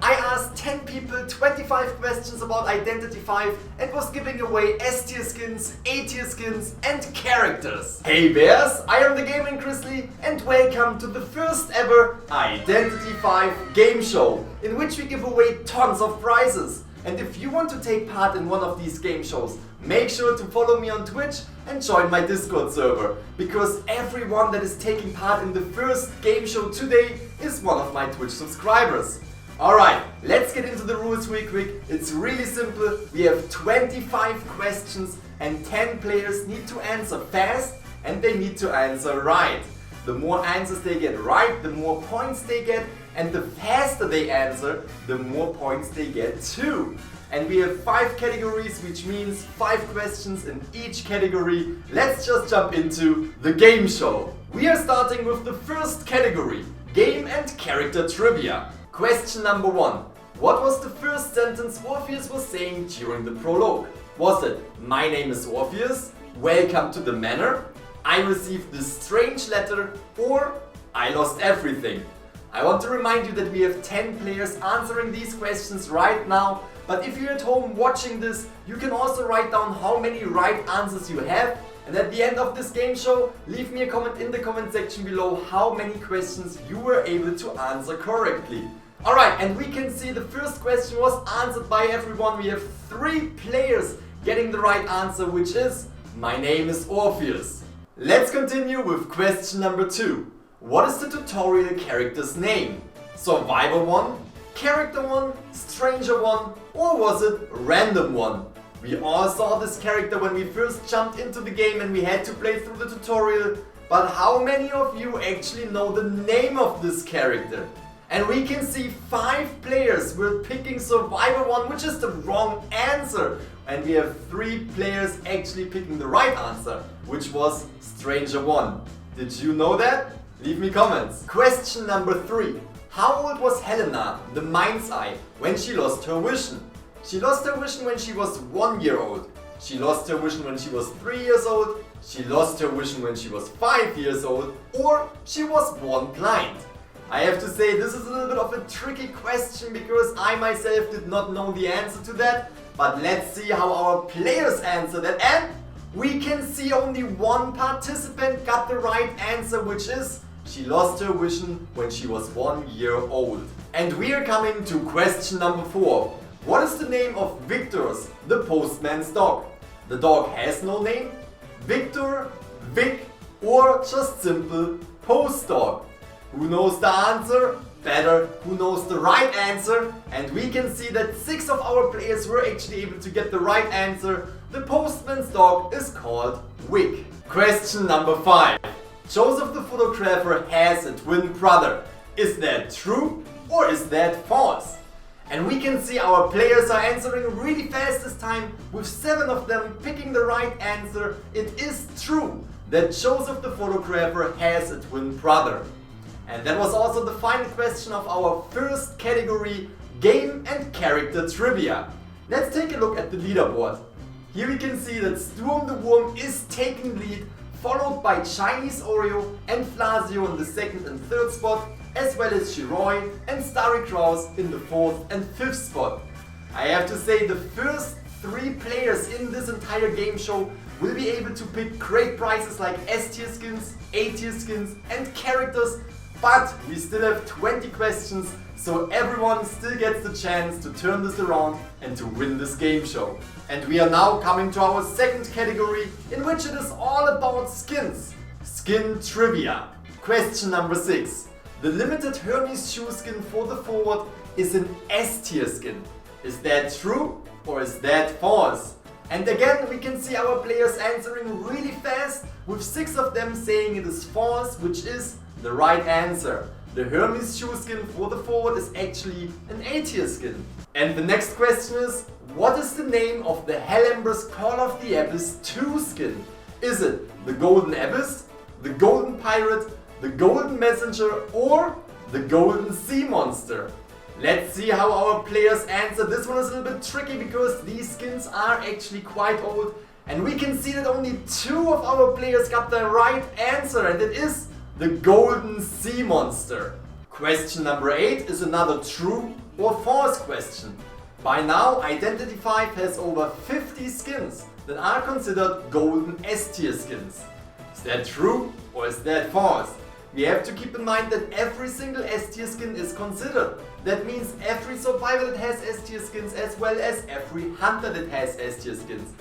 I asked 10 people 25 questions about Identity V and was giving away S-tier skins, A-tier skins and characters. Hey bears, I am the Gaming-Grizzly and welcome to the first ever Identity V game show, in which we give away tons of prizes. And if you want to take part in one of these game shows, make sure to follow me on Twitch and join my Discord server, because everyone that is taking part in the first game show today is one of my Twitch subscribers. Alright, let's get into the rules real quick. It's really simple. We have 25 questions and 10 players need to answer fast and they need to answer right. The more answers they get right, the more points they get, and the faster they answer, the more points they get too. And we have 5 categories, which means 5 questions in each category. Let's just jump into the game show. We are starting with the first category, game and character trivia. Question number 1. What was the first sentence Orpheus was saying during the prologue? Was it, "My name is Orpheus, welcome to the manor, I received this strange letter," or "I lost everything"? I want to remind you that we have 10 players answering these questions right now, but if you're at home watching this, you can also write down how many right answers you have, and at the end of this game show, leave me a comment in the comment section below how many questions you were able to answer correctly. Alright, and we can see the first question was answered by everyone. We have 3 players getting the right answer, which is, "My name is Orpheus." Let's continue with question number 2. What is the tutorial character's name? Survivor 1, Character 1, Stranger 1, or was it Random 1? We all saw this character when we first jumped into the game and we had to play through the tutorial, but how many of you actually know the name of this character? And we can see 5 players were picking Survivor 1, which is the wrong answer. And we have 3 players actually picking the right answer, which was Stranger 1. Did you know that? Leave me comments. Question number 3. How old was Helena, the Mind's Eye, when she lost her vision? She lost her vision when she was 1 year old. She lost her vision when she was 3 years old. She lost her vision when she was 5 years old. Or she was born blind. I have to say, this is a little bit of a tricky question because I myself did not know the answer to that. But let's see how our players answered it. And we can see only one participant got the right answer, which is, she lost her vision when she was 1 year old. And we are coming to question number 4. What is the name of Victor's, the postman's dog? The dog has no name, Victor, Vic, or just simple post dog. Who knows the answer? Better, who knows the right answer? And we can see that 6 of our players were actually able to get the right answer. The postman's dog is called Vic. Question number 5. Joseph the photographer has a twin brother. Is that true or is that false? And we can see our players are answering really fast this time, with 7 of them picking the right answer. It is true that Joseph the photographer has a twin brother. And that was also the final question of our first category, game and character trivia. Let's take a look at the leaderboard. Here we can see that Sturm the Worm is taking lead, followed by Chinese Oreo and Flasio in the 2nd and 3rd spot, as well as Shiroi and Starry Kraus in the 4th and 5th spot. I have to say, the first 3 players in this entire game show will be able to pick great prizes like S-tier skins, A-tier skins and characters, but we still have 20 questions, so everyone still gets the chance to turn this around and to win this game show. And we are now coming to our second category, in which it is all about skins. Skin trivia. Question number 6. The limited Hermes shoe skin for the forward is an S-tier skin. Is that true or is that false? And again, we can see our players answering really fast, with 6 of them saying it is false, which is the right answer. The Hermes shoe skin for the forward is actually an A-tier skin. And the next question is, what is the name of the Hellembers Call of the Abyss 2 skin? Is it the Golden Abyss, the Golden Pirate, the Golden Messenger, or the Golden Sea Monster? Let's see how our players answer. This one is a little bit tricky because these skins are actually quite old. And we can see that only 2 of our players got the right answer, and it is the Golden Sea Monster. Question number 8 is another true or false question? By now, Identity V has over 50 skins that are considered golden S-tier skins. Is that true or is that false? We have to keep in mind that every single S-tier skin is considered. That means every survivor that has S-tier skins as well as every hunter that has S-tier skins.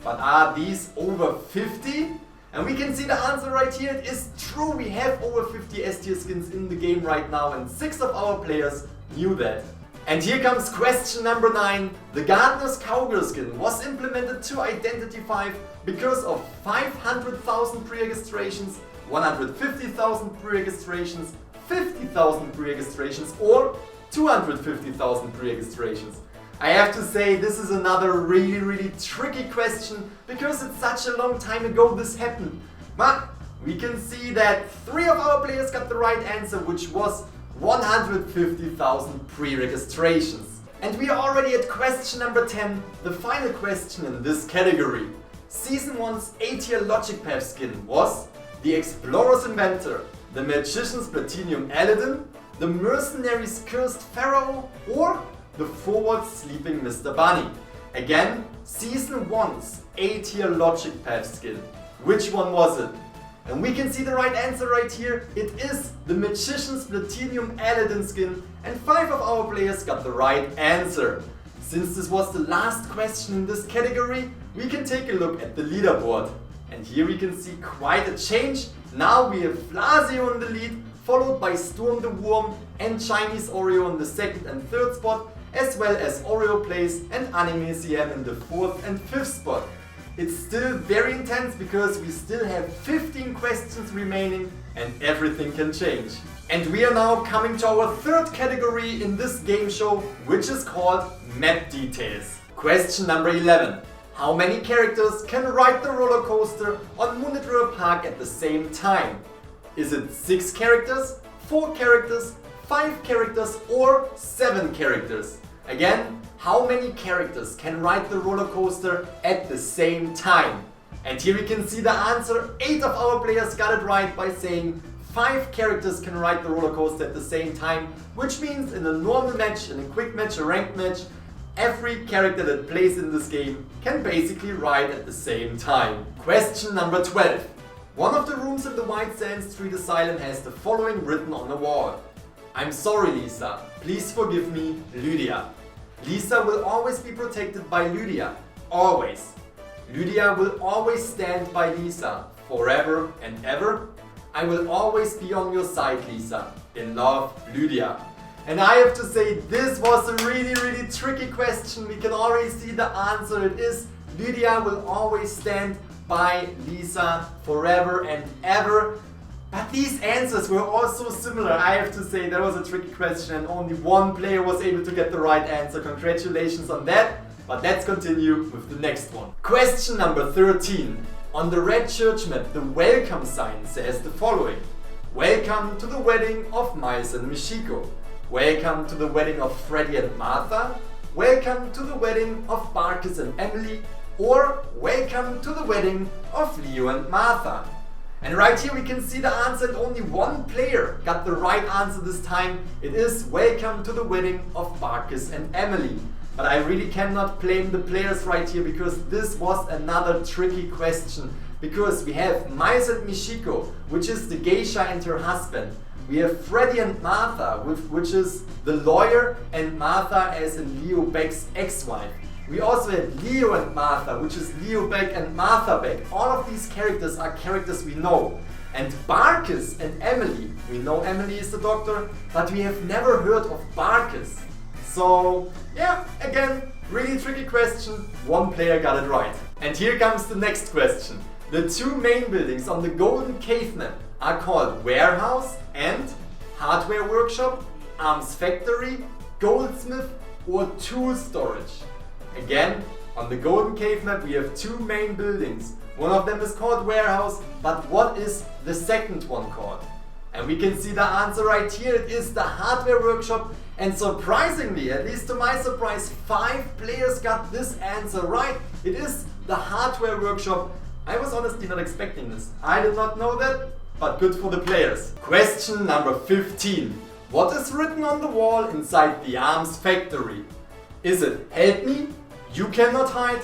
But are these over 50? And we can see the answer right here. It is true, we have over 50 S-tier skins in the game right now and 6 of our players knew that. And here comes question number 9. The Gardener's Cowgirl skin was implemented to Identity V because of 500,000 pre-registrations, 150,000 pre-registrations, 50,000 pre-registrations or 250,000 pre-registrations. I have to say this is another really tricky question because it's such a long time ago this happened. But we can see that 3 of our players got the right answer, which was 150,000 pre-registrations. And we are already at question number 10, the final question in this category. Season 1's A-tier Logic Path skin was the Explorer's Inventor, the Magician's Platinum Aladdin, the Mercenary's Cursed Pharaoh or the Forward Sleeping Mr. Bunny. Again, Season 1's A-tier Logic Path skin. Which one was it? And we can see the right answer right here. It is the Magician's Platinum Aladdin skin and 5 of our players got the right answer. Since this was the last question in this category, we can take a look at the leaderboard. And here we can see quite a change. Now we have Flasio in the lead, followed by Storm the Worm and Chinese Oreo in the 2nd and 3rd spot, as well as Oreo Plays and Anime CM in the 4th and 5th spot. It's still very intense because we still have 15 questions remaining and everything can change. And we are now coming to our 3rd category in this game show, which is called Map Details. Question number 11. How many characters can ride the roller coaster on Moonlit River Park at the same time? Is it 6 characters, 4 characters, 5 characters or 7 characters? Again, how many characters can ride the roller coaster at the same time? And here we can see the answer. 8 of our players got it right by saying 5 characters can ride the roller coaster at the same time, which means in a normal match, in a quick match, a ranked match, every character that plays in this game can basically ride at the same time. Question number 12. One of the rooms in the White Sand Street Asylum has the following written on the wall. I'm sorry, Lisa. Please forgive me, Lydia. Lisa will always be protected by Lydia. Always. Lydia will always stand by Lisa. Forever and ever. I will always be on your side, Lisa. In love, Lydia. And I have to say, this was a really tricky question. We can already see the answer. It is Lydia will always stand by Lisa forever and ever. But these answers were all so similar. I have to say, that was a tricky question and only one player was able to get the right answer. Congratulations on that. But let's continue with the next one. Question number 13. On the red church map, the welcome sign says the following. Welcome to the wedding of Miles and Michiko. Welcome to the wedding of Freddy and Martha. Welcome to the wedding of Marcus and Emily. Or welcome to the wedding of Leo and Martha. And right here we can see the answer and only one player got the right answer this time. It is welcome to the wedding of Marcus and Emily. But I really cannot blame the players right here because this was another tricky question. Because we have Miles and Michiko, which is the geisha and her husband. We have Freddy and Martha, which is the lawyer, and Martha as in Leo Beck's ex-wife. We also have Leo and Martha, which is Leo Beck and Martha Beck. All of these characters are characters we know. And Barkus and Emily, we know Emily is the doctor, but we have never heard of Barkus. So yeah, again, really tricky question. One player got it right. And here comes the next question. The 2 main buildings on the Golden Cave map are called Warehouse and Hardware Workshop, Arms Factory, Goldsmith or Tool Storage. Again, on the Golden Cave map we have 2 main buildings. One of them is called Warehouse, but what is the second one called? And we can see the answer right here. It is the Hardware Workshop. And surprisingly, at least to my surprise, 5 players got this answer right. It is the Hardware Workshop. I was honestly not expecting this. I did not know that, but good for the players. Question number 15. What is written on the wall inside the arms factory? Is it "Help me," "You cannot hide,"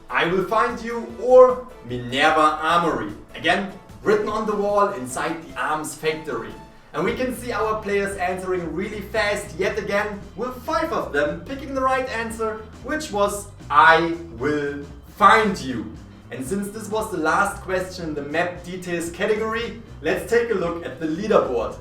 "I will find you," or "Minerva Armory"? Again, written on the wall inside the arms factory. And we can see our players answering really fast yet again, with 5 of them picking the right answer, which was "I will find you." And since this was the last question in the map details category, let's take a look at the leaderboard.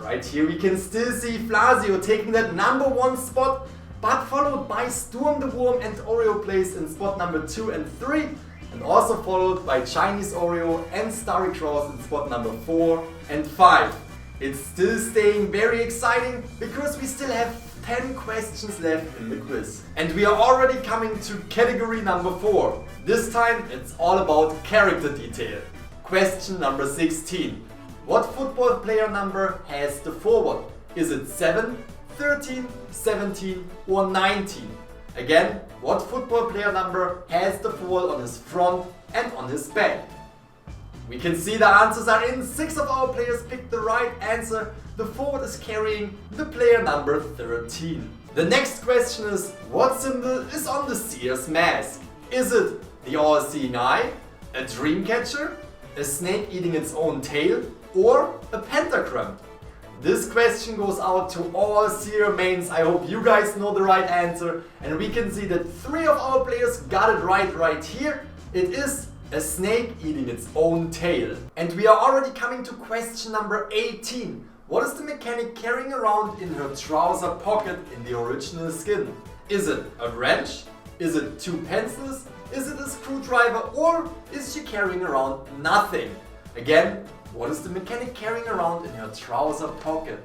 Right here we can still see Flasio taking that number 1 spot, but followed by Sturm the Worm and Oreo Plays in spot number 2 and 3, and also followed by Chinese Oreo and Starry Cross in spot number 4 and 5. It's still staying very exciting because we still have 10 questions left in the quiz. And we are already coming to category number 4. This time it's all about character detail. Question number 16. What football player number has the forward? Is it 7, 13, 17 or 19? Again, what football player number has the forward on his front and on his back? We can see the answers are in. 6 of our players picked the right answer. The forward is carrying the player number 13. The next question is, what symbol is on the seer's mask? Is it the all-seeing eye, a dream catcher, a snake eating its own tail, or a pentagram? This question goes out to all seer mains. I hope you guys know the right answer. And we can see that 3 of our players got it right here. It is a snake eating its own tail. And we are already coming to question number 18. What is the mechanic carrying around in her trouser pocket in the original skin? Is it a wrench? Is it 2 pencils? Is it a screwdriver? Or is she carrying around nothing? Again, what is the mechanic carrying around in her trouser pocket?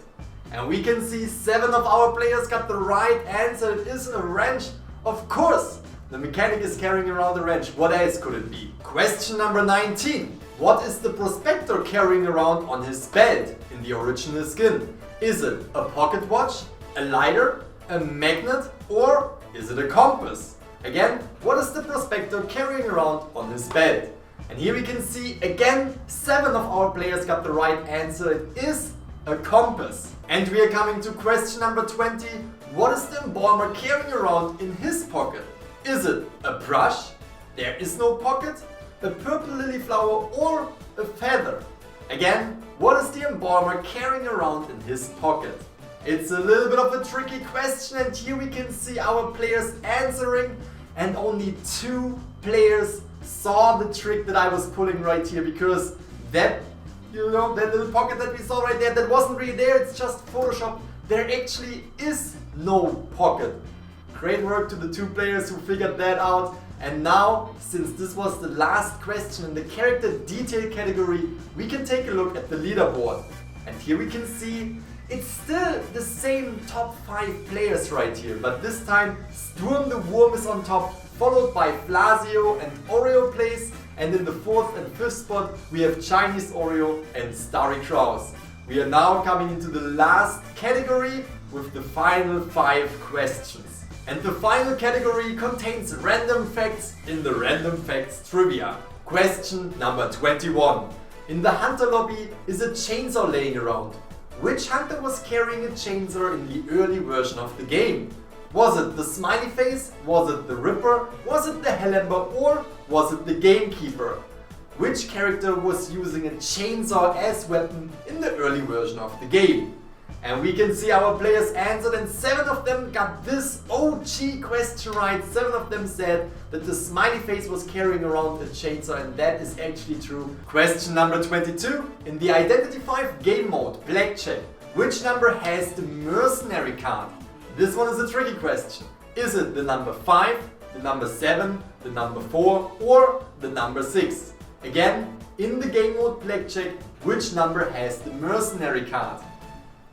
And we can see 7 of our players got the right answer. It is a wrench. Of course, the mechanic is carrying around a wrench. What else could it be? Question number 19. What is the prospector carrying around on his belt in the original skin? Is it a pocket watch, a lighter, a magnet, or is it a compass? Again, what is the prospector carrying around on his belt? And here we can see again 7 of our players got the right answer. It is a compass. And we are coming to question number 20. What is the embalmer carrying around in his pocket? Is it a brush? There is no pocket. A purple lily flower or a feather? Again, what is the embalmer carrying around in his pocket? It's a little bit of a tricky question, and here we can see our players answering, and only 2 players saw the trick that I was pulling right here, because that, that little pocket that we saw right there, that wasn't really there, it's just Photoshop. There actually is no pocket. Great work to the 2 players who figured that out. And now, since this was the last question in the character detail category, we can take a look at the leaderboard. And here we can see it's still the same top 5 players right here, but this time Sturm the Worm is on top, followed by Flasio and Oreo Plays, and in the 4th and 5th spot we have Chinese Oreo and Starry Kraus. We are now coming into the last category with the final 5 questions. And the final category contains random facts in the Random Facts Trivia. Question number 21. In the hunter lobby is a chainsaw laying around. Which hunter was carrying a chainsaw in the early version of the game? Was it the Smiley Face? Was it the Ripper? Was it the Hellember? Or was it the Gamekeeper? Which character was using a chainsaw as weapon in the early version of the game? And we can see our players answered, and 7 of them got this OG question right. 7 of them said that the Smiley Face was carrying around a chainsaw, and that is actually true. Question number 22. In the Identity 5 game mode, Blackjack, which number has the mercenary card? This one is a tricky question. Is it the number 5, the number 7, the number 4, or the number 6? Again, in the game mode Blackjack, which number has the mercenary card?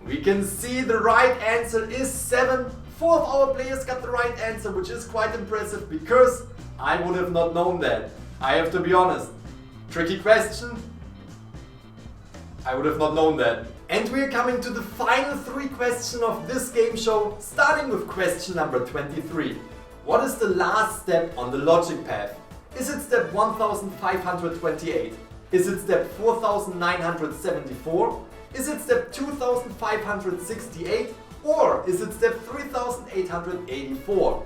We can see the right answer is 7. 4 of our players got the right answer, which is quite impressive because I would have not known that. I have to be honest. Tricky question. I would have not known that. And we are coming to the final 3 questions of this game show, starting with question number 23. What is the last step on the logic path? Is it step 1528? Is it step 4974? Is it step 2568 or is it step 3884?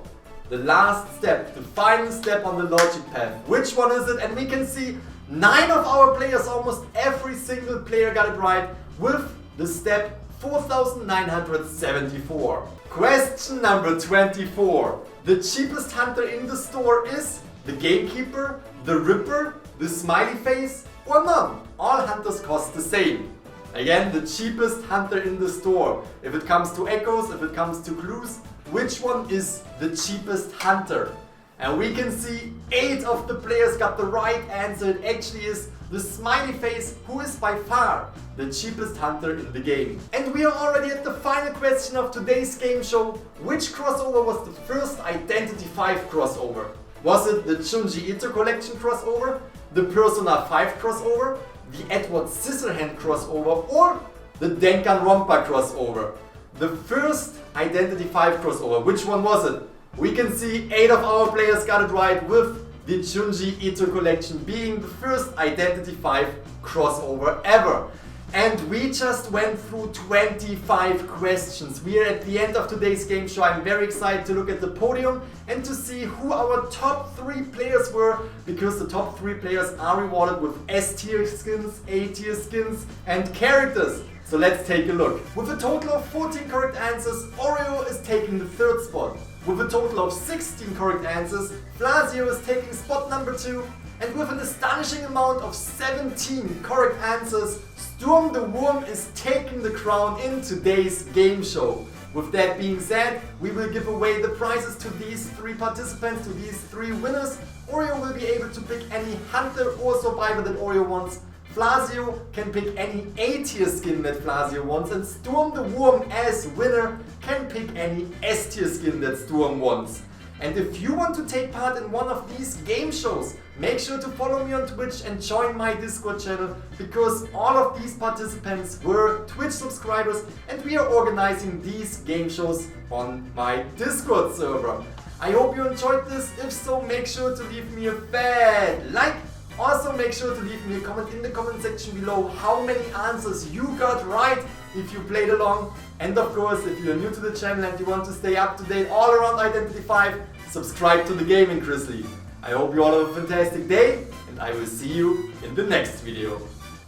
The last step, the final step on the logic path. Which one is it? And we can see 9 of our players, almost every single player got it right with the step 4974. Question number 24. The cheapest hunter in the store is the Gamekeeper, the Ripper, the Smiley Face, or none. All hunters cost the same. Again, the cheapest hunter in the store. If it comes to echoes, if it comes to clues, which one is the cheapest hunter? And we can see 8 of the players got the right answer. It actually is the Smiley Face, who is by far the cheapest hunter in the game. And we are already at the final question of today's game show. Which crossover was the first Identity 5 crossover? Was it the Junji Ito Collection crossover, the Persona 5 crossover, the Edward Scissorhand crossover, or the Danganronpa crossover? The first Identity 5 crossover, which one was it? We can see 8 of our players got it right with the Junji Ito Collection being the first Identity 5 crossover ever. And we just went through 25 questions. We are at the end of today's game show. I'm very excited to look at the podium and to see who our top 3 players were, because the top 3 players are rewarded with S tier skins, A tier skins and characters. So let's take a look. With a total of 14 correct answers, Oreo is taking the 3rd spot. With a total of 16 correct answers, Flasio is taking spot number 2. And with an astonishing amount of 17 correct answers, Storm the Worm is taking the crown in today's game show. With that being said, we will give away the prizes to these 3 participants, to these 3 winners. Oreo will be able to pick any hunter or survivor that Oreo wants. Flasio can pick any A tier skin that Flasio wants, and Storm the Worm as winner can pick any S tier skin that Storm wants. And if you want to take part in one of these game shows, make sure to follow me on Twitch and join my Discord channel, because all of these participants were Twitch subscribers and we are organizing these game shows on my Discord server. I hope you enjoyed this. If so, make sure to leave me a fat like. Also make sure to leave me a comment in the comment section below how many answers you got right if you played along. And of course, if you're new to the channel and you want to stay up to date all around Identity 5, subscribe to the Gaming-Grizzly. I hope you all have a fantastic day and I will see you in the next video.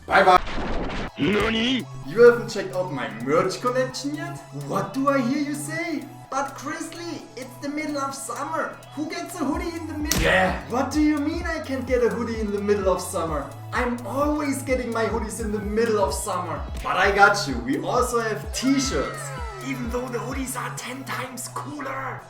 Bye bye! NANI? You haven't checked out my merch collection yet? What do I hear you say? But Grizzly, it's the middle of summer. Who gets a hoodie in the middle? Yeah. What do you mean I can't get a hoodie in the middle of summer? I'm always getting my hoodies in the middle of summer. But I got you. We also have t-shirts. Even though the hoodies are 10 times cooler.